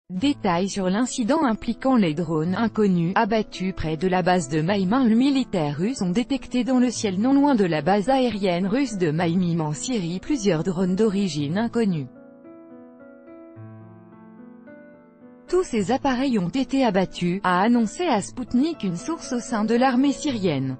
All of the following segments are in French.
Détails sur l'incident impliquant les drones inconnus, abattus près de la base de Maïm. Les militaires russes ont détecté dans le ciel non loin de la base aérienne russe de Maïm en Syrie plusieurs drones d'origine inconnue. Tous ces appareils ont été abattus, a annoncé à Sputnik une source au sein de l'armée syrienne.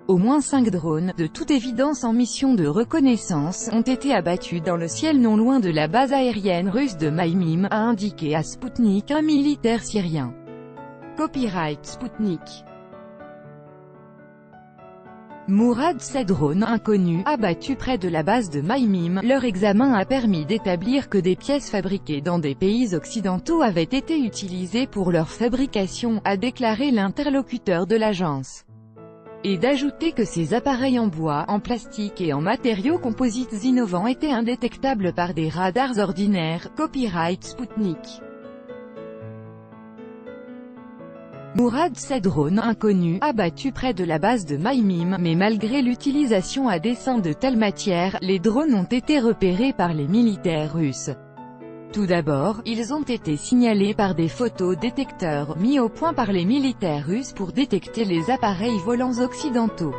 Au moins 5 drones, de toute évidence en mission de reconnaissance, ont été abattus dans le ciel non loin de la base aérienne russe de Maïm, a indiqué à Sputnik un militaire syrien. Copyright Sputnik. Mourad, ces drones inconnus, abattus près de la base de Maïm, leur examen a permis d'établir que des pièces fabriquées dans des pays occidentaux avaient été utilisées pour leur fabrication, a déclaré l'interlocuteur de l'agence. Et d'ajouter que ces appareils en bois, en plastique et en matériaux composites innovants étaient indétectables par des radars ordinaires. Copyright Sputnik. Mourad, ces drones inconnus, abattus près de la base de Maïm, mais malgré l'utilisation à dessein de telles matières, les drones ont été repérés par les militaires russes. Tout d'abord, ils ont été signalés par des photodétecteurs mis au point par les militaires russes pour détecter les appareils volants occidentaux.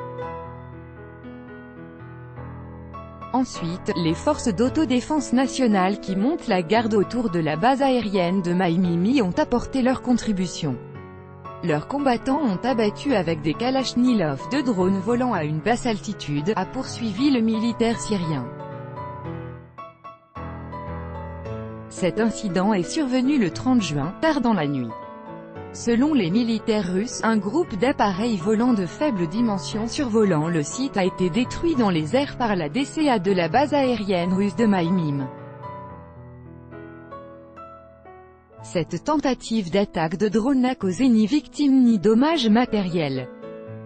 Ensuite, les forces d'autodéfense nationale qui montent la garde autour de la base aérienne de Maïm y ont apporté leur contribution. Leurs combattants ont abattu avec des Kalachnikov 2 drones volant à une basse altitude, a poursuivi le militaire syrien. Cet incident est survenu le 30 juin, tard dans la nuit. Selon les militaires russes, un groupe d'appareils volants de faible dimension survolant le site a été détruit dans les airs par la DCA de la base aérienne russe de Maïm. Cette tentative d'attaque de drone n'a causé ni victimes ni dommages matériels.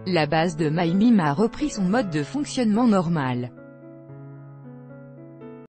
La base de Maïm a repris son mode de fonctionnement normal.